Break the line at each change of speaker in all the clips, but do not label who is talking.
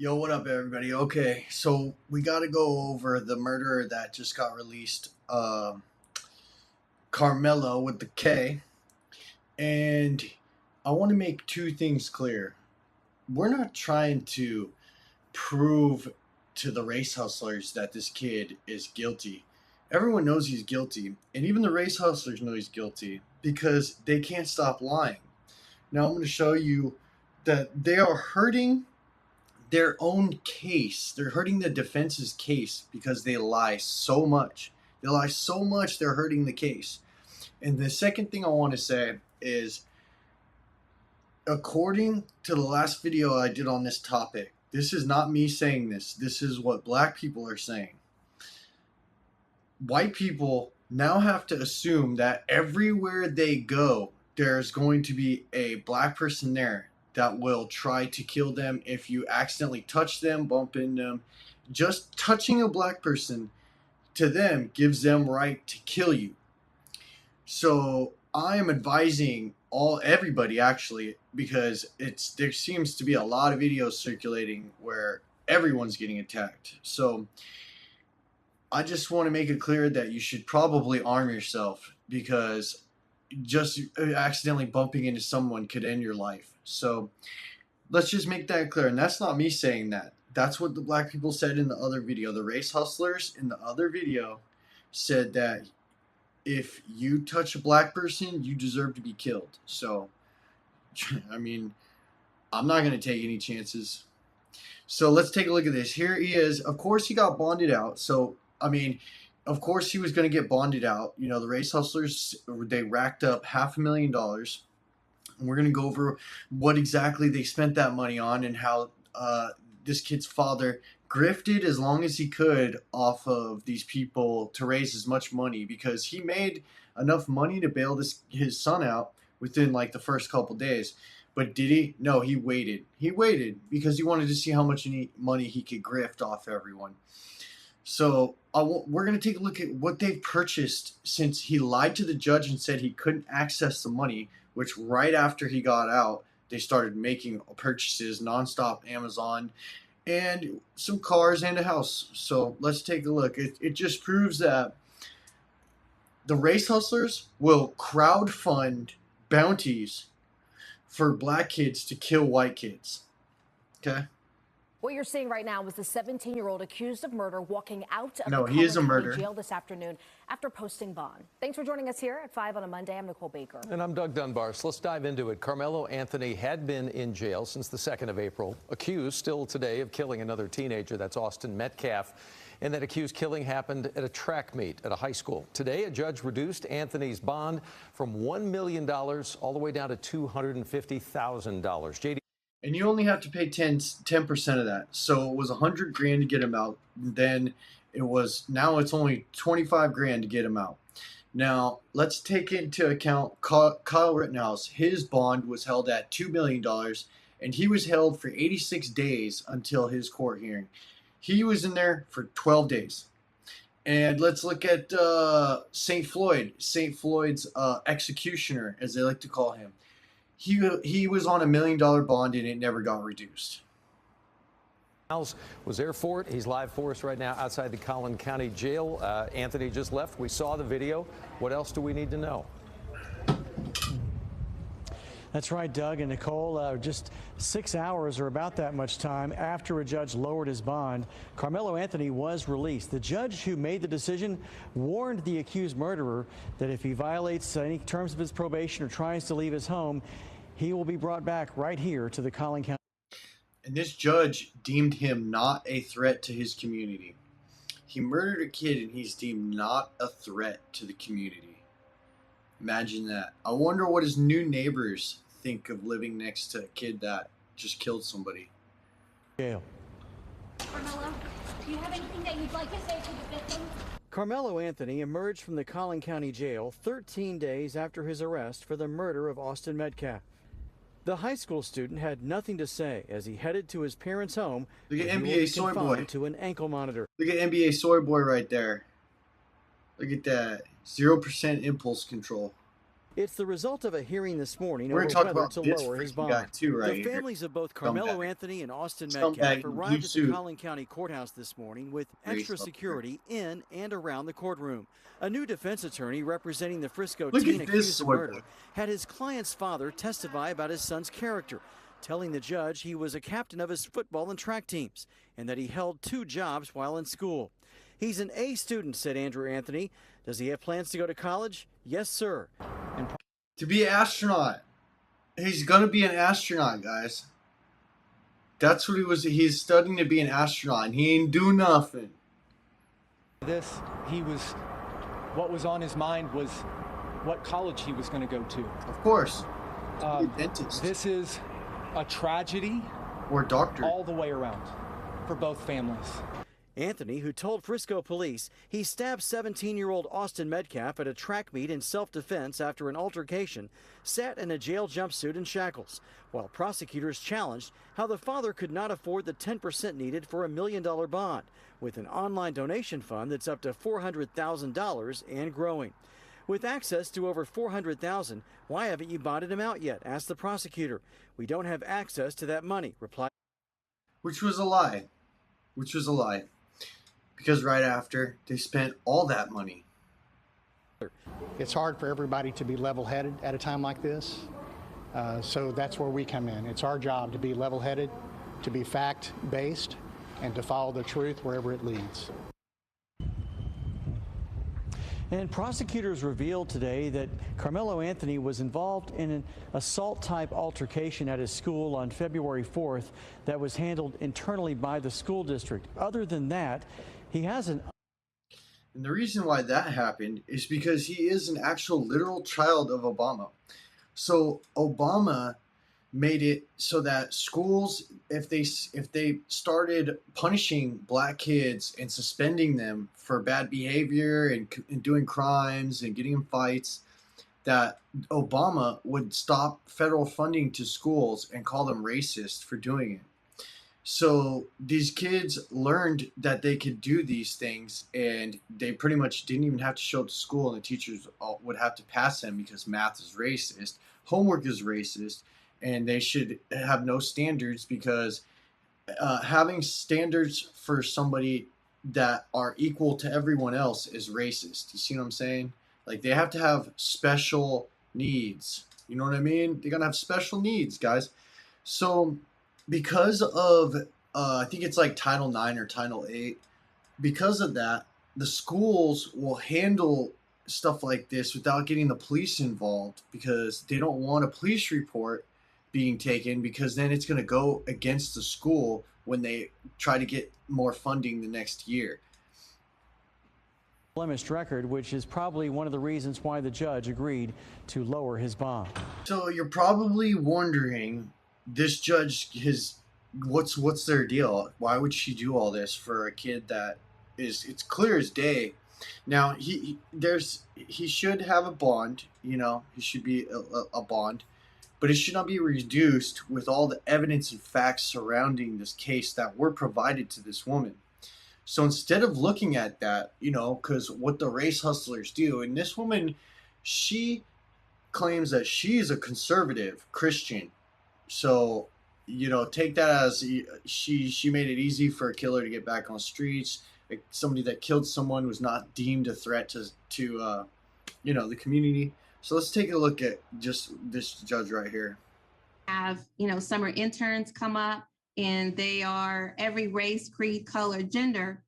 Yo, what up, everybody? Okay, so we got to go over the murderer that just got released, Carmelo with the K. And I want to make two things clear. We're not trying to prove to the race hustlers that this kid is guilty. Everyone knows he's guilty, and even the race hustlers know he's guilty because they can't stop lying. Now, I'm going to show you that they are hurting their own case. They're hurting the defense's case because they lie so much. They lie so much, they're hurting the case. And the second thing I want to say is, according to the last video I did on this topic, this is not me saying this. This is what black people are saying. White people now have to assume that everywhere they go, there's going to be a black person there that will try to kill them if you accidentally touch them, bump into them. Just touching a black person to them gives them right to kill you. So I am advising everybody actually, because there seems to be a lot of videos circulating where everyone's getting attacked. So I just want to make it clear that you should probably arm yourself, because just accidentally bumping into someone could end your life. So let's just make that clear. And that's not me saying that. That's what the black people said in the other video. The race hustlers in the other video said that if you touch a black person, you deserve to be killed. So, I mean, I'm not going to take any chances. So let's take a look at this. Here he is. Of course, he got bonded out. So, I mean, of course he was going to get bonded out. You know, the race hustlers, they racked up $500,000. And we're going to go over what exactly they spent that money on, and how this kid's father grifted as long as he could off of these people to raise as much money, because he made enough money to bail his son out within like the first couple days. But did he? No, he waited. He waited because he wanted to see how much money he could grift off everyone. So we're going to take a look at what they've purchased since he lied to the judge and said he couldn't access the money, which right after he got out, they started making purchases nonstop, Amazon, and some cars and a house. So let's take a look. It just proves that the race hustlers will crowdfund bounties for black kids to kill white kids. Okay?
What you're seeing right now is the 17-year-old accused of murder walking out of
No,
the
he is a
Carmel County
murderer.
jail this afternoon after posting bond. Thanks for joining us here at 5 on a Monday. I'm Nicole Baker.
And I'm Doug Dunbar. So let's dive into it. Carmelo Anthony had been in jail since the 2nd of April, accused still today of killing another teenager. That's Austin Metcalf. And that accused killing happened at a track meet at a high school. Today, a judge reduced Anthony's bond from $1 million all the way down to $250,000. JD.
And you only have to pay 10% of that. So it was $100,000 to get him out. Then now it's only $25,000 to get him out. Now let's take into account Kyle Rittenhouse. His bond was held at $2 million, and he was held for 86 days until his court hearing. He was in there for 12 days. And let's look at St. Floyd's executioner, as they like to call him. He was on $1 million bond, and it never got reduced.
Miles was there for it. He's live for us right now outside the Collin County Jail. Anthony just left. We saw the video. What else do we need to know?
That's right, Doug and Nicole. Just 6 hours or about that much time after a judge lowered his bond, Carmelo Anthony was released. The judge who made the decision warned the accused murderer that if he violates any terms of his probation or tries to leave his home, he will be brought back right here to the Collin County.
And this judge deemed him not a threat to his community. He murdered a kid, and he's deemed not a threat to the community. Imagine that. I wonder what his new neighbors think of living next to a kid that just killed somebody.
Jail.
Carmelo, do you have anything that you'd like to say to the victims?
Carmelo Anthony emerged from the Collin County Jail 13 days after his arrest for the murder of Austin Metcalf. The high school student had nothing to say as he headed to his parents' home.
Look at
where he will
NBA
be
Soy
confined
Boy.
to an ankle monitor.
Look at NBA Soy Boy right there. Look at that. 0% impulse control.
It's the result of a hearing this morning
We're
over
gonna talk
whether
about
to
this
lower his
freaking guy
bond.
too, right
The
here.
families of both Carmelo
Scumbag.
Anthony and Austin
Scumbag
Metcalf
in blue
arrived at the
suit.
Collin County Courthouse this morning with
Race
extra
up
security in and around the courtroom. A new defense attorney representing the Frisco
Look
teen
at this
accused of
sword.
murder had his client's father testify about his son's character, telling the judge he was a captain of his football and track teams and that he held 2 jobs while in school. He's an A student, said Andrew Anthony. Does he have plans to go to college? Yes, sir. And
To be an astronaut. He's gonna be an astronaut, guys. That's what he was. He's studying to be an astronaut, and he ain't do nothing.
What was on his mind was what college he was going to go to.
Of course. Be a dentist
This is a tragedy
or doctor.
all the way around for both families.
Anthony, who told Frisco police he stabbed 17-year-old Austin Metcalf at a track meet in self-defense after an altercation, sat in a jail jumpsuit and shackles, while prosecutors challenged how the father could not afford the 10% needed for $1 million bond, with an online donation fund that's up to $400,000 and growing. With access to over $400,000, why haven't you bonded him out yet? Asked the prosecutor. We don't have access to that money, replied.
Which was a lie. Because right after, they spent all that money.
It's hard for everybody to be level-headed at a time like this. So that's where we come in. It's our job to be level-headed, to be fact-based, and to follow the truth wherever it leads.
And prosecutors revealed today that Karmelo Anthony was involved in an assault-type altercation at his school on February 4th that was handled internally by the school district. Other than that, he has an...
And the reason why that happened is because he is an actual literal child of Obama. So Obama made it so that schools, if they started punishing black kids and suspending them for bad behavior and doing crimes and getting in fights, that Obama would stop federal funding to schools and call them racist for doing it. So these kids learned that they could do these things, and they pretty much didn't even have to show up to school, and the teachers would have to pass them because math is racist, homework is racist, and they should have no standards because having standards for somebody that are equal to everyone else is racist. You see what I'm saying? Like, they have to have special needs. You know what I mean? They're going to have special needs, guys. So because of, I think it's like Title IX or Title VIII, because of that, the schools will handle stuff like this without getting the police involved because they don't want a police report being taken, because then it's going to go against the school when they try to get more funding the next year.
blemished record, which is probably one of the reasons why the judge agreed to lower his bond.
So you're probably wondering, this judge, what's their deal? Why would she do all this for a kid that is, it's clear as day? Now he should have a bond, you know, he should be a bond, but it should not be reduced with all the evidence and facts surrounding this case that were provided to this woman. So instead of looking at that, you know, because what the race hustlers do, and this woman, she claims that she is a conservative Christian. So, you know, take that as she made it easy for a killer to get back on the streets. Like, somebody that killed someone was not deemed a threat to you know, the community. So let's take a look at just this judge right here.
Have, you know, summer interns come up, and they are every race, creed, color, gender,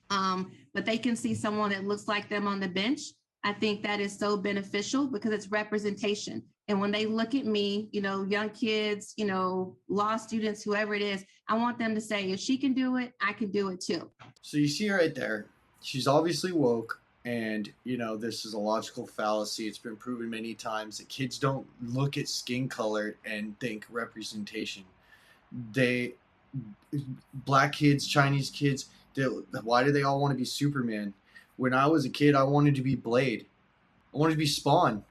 but they can see someone that looks like them on the bench. I think that is so beneficial because it's representation. And when they look at me, you know, young kids, you know, law students, whoever it is, I want them to say, if she can do it, I can do it too.
So you see right there, she's obviously woke, and, you know, this is a logical fallacy. It's been proven many times that kids don't look at skin color and think representation. Black kids, Chinese kids, why do they all want to be Superman? When I was a kid, I wanted to be Blade. I wanted to be Spawn.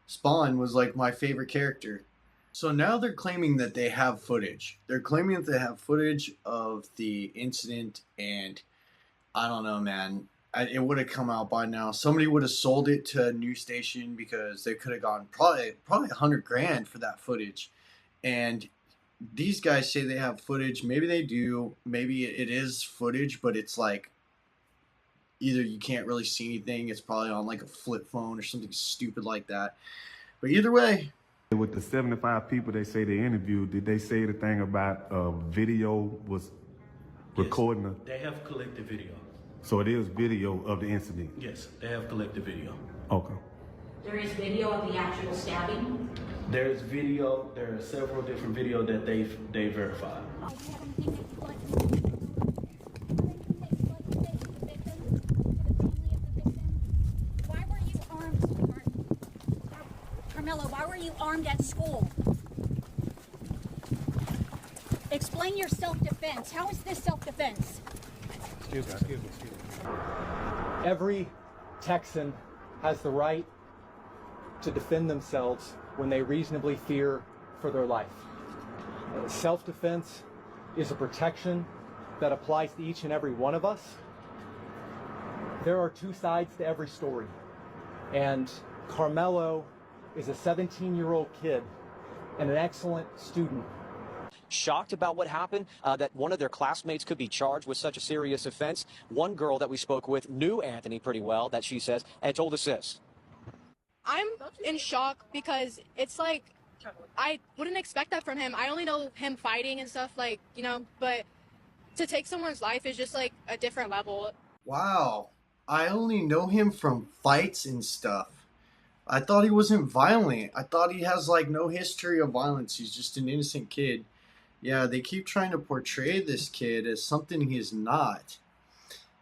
Spawn was like my favorite character. So now they're claiming that they have footage. They're claiming that they have footage of the incident, and I don't know, man. it would have come out by now. Somebody would have sold it to a news station because they could have gone probably $100,000 for that footage. And these guys say they have footage. Maybe they do. Maybe it is footage, but it's like either you can't really see anything. It's probably on like a flip phone or something stupid like that. But either way.
With the 75 people they say they interviewed, did they say anything about video was recording?
Yes, they have collected video.
So it is video of the incident?
Yes, they have collected video.
Okay.
There is video of the actual stabbing.
There's video, there are several different videos that they verified.
Why were you armed, sweetheart? Carmelo, why were you armed at school? Explain your self-defense. How is this self-defense?
Excuse me. Every Texan has the right to defend themselves when they reasonably fear for their life. Self-defense is a protection that applies to each and every one of us. There are two sides to every story, and Carmelo is a 17-year-old kid and an excellent student.
Shocked about what happened, that one of their classmates could be charged with such a serious offense. One girl that we spoke with knew Anthony pretty well, that she says, and told us this.
I'm in shock because it's like, I wouldn't expect that from him. I only know him fighting and stuff, like, you know, but to take someone's life is just like a different level.
Wow. I only know him from fights and stuff. I thought he wasn't violent. I thought he has like no history of violence. He's just an innocent kid. Yeah, they keep trying to portray this kid as something he's not.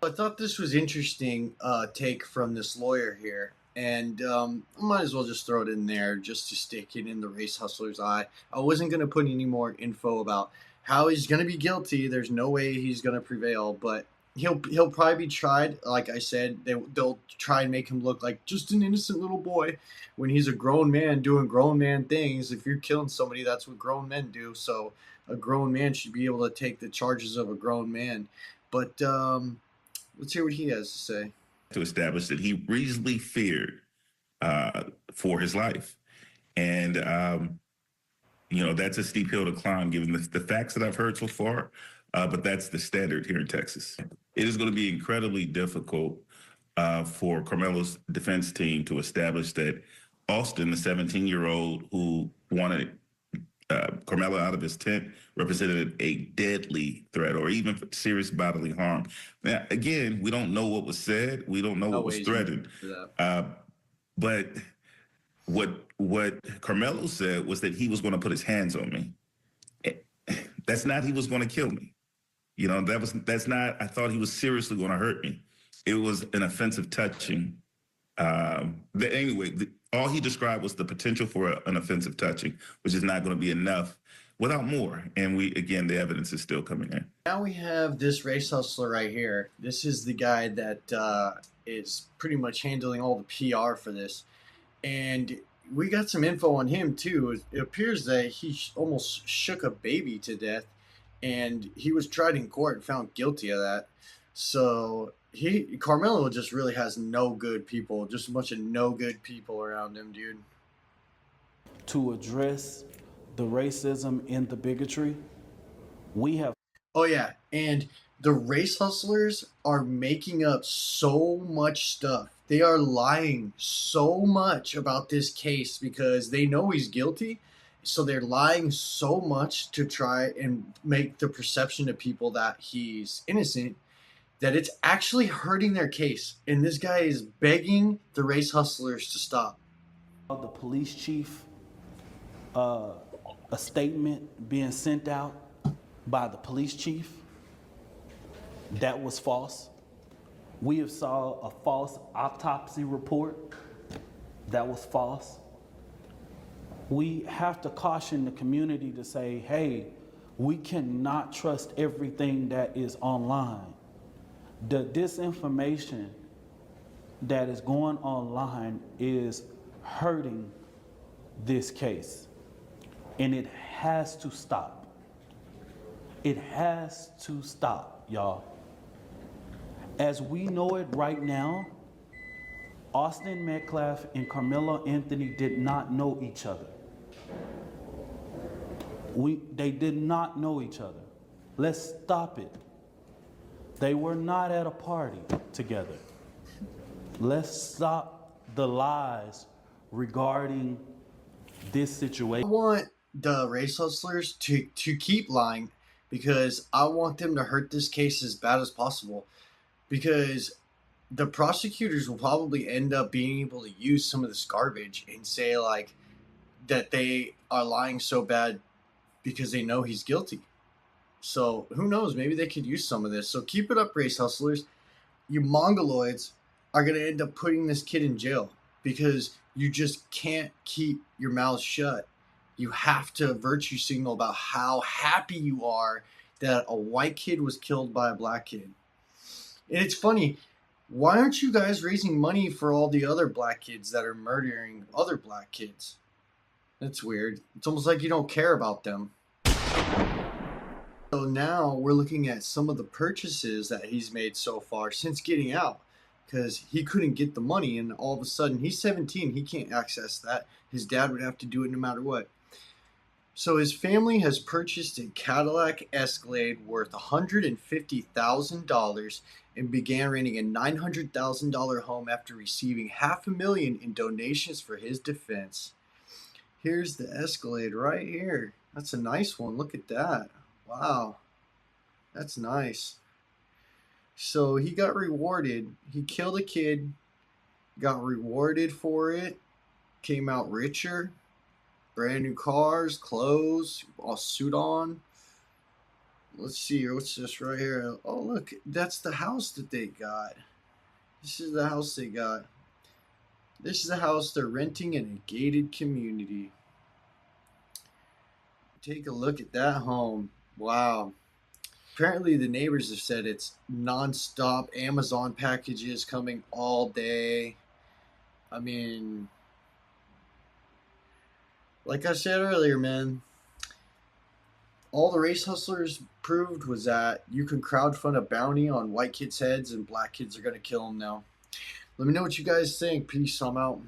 I thought this was interesting take from this lawyer here. And I might as well just throw it in there just to stick it in the race hustler's eye. I wasn't going to put any more info about how he's going to be guilty. There's no way he's going to prevail, but he'll probably be tried. Like I said, they'll try and make him look like just an innocent little boy when he's a grown man doing grown man things. If you're killing somebody, that's what grown men do. So a grown man should be able to take the charges of a grown man. But let's hear what he has to say.
To establish that he reasonably feared for his life. And, you know, that's a steep hill to climb given the facts that I've heard so far, but that's the standard here in Texas. It is going to be incredibly difficult for Carmelo's defense team to establish that Austin, the 17-year-old who wanted Carmelo out of his tent, represented a deadly threat or even serious bodily harm. Now, again, we don't know what was said. We don't know what was threatened. But what Carmelo said was that he was going to put his hands on me. That's not he was going to kill me. You know, that's not, I thought he was seriously going to hurt me. It was an offensive touching. Anyway, all he described was the potential for an offensive touching, which is not going to be enough without more. And again, the evidence is still coming in.
Now we have this race hustler right here. This is the guy that is pretty much handling all the PR for this. And we got some info on him too. It appears that he almost shook a baby to death, and he was tried in court and found guilty of that. So Carmelo just really has no good people, just a bunch of no good people around him, dude.
To address the racism and the bigotry, we have.
Oh yeah, and the race hustlers are making up so much stuff. They are lying so much about this case because they know he's guilty. So they're lying so much to try and make the perception to people that he's innocent that it's actually hurting their case. And this guy is begging the race hustlers to stop.
The police chief, a statement being sent out by the police chief that was false. We have saw a false autopsy report that was false. We have to caution the community to say, hey, we cannot trust everything that is online. The disinformation that is going online is hurting this case, and it has to stop. It has to stop, y'all. As we know it right now, Austin Metcalf and Carmelo Anthony did not know each other. They did not know each other. Let's stop it. They were not at a party together. Let's stop the lies regarding this situation.
I want the race hustlers to keep lying because I want them to hurt this case as bad as possible, because the prosecutors will probably end up being able to use some of this garbage and say like that they are lying so bad because they know he's guilty. So who knows, maybe they could use some of this. So keep it up, race hustlers. You mongoloids are going to end up putting this kid in jail because you just can't keep your mouth shut. You have to virtue signal about how happy you are that a white kid was killed by a black kid. And it's funny, why aren't you guys raising money for all the other black kids that are murdering other black kids? That's weird. It's almost like you don't care about them. So now we're looking at some of the purchases that he's made so far since getting out, because he couldn't get the money, and all of a sudden he's 17, he can't access that. His dad would have to do it no matter what. So his family has purchased a Cadillac Escalade worth $150,000 and began renting a $900,000 home after receiving $500,000 in donations for his defense. Here's the Escalade right here. That's a nice one. Look at that. Wow. That's nice. So he got rewarded. He killed a kid, got rewarded for it, came out richer. Brand new cars, clothes, all suit on. Let's see, what's this right here? Oh, look, that's the house that they got. This is the house they got. This is a house they're renting in a gated community. Take a look at that home. Wow. Apparently the neighbors have said it's non-stop Amazon packages coming all day. I mean, like I said earlier, man, all the race hustlers proved was that you can crowdfund a bounty on white kids' heads and black kids are going to kill them now. Let me know what you guys think. Peace. I'm out.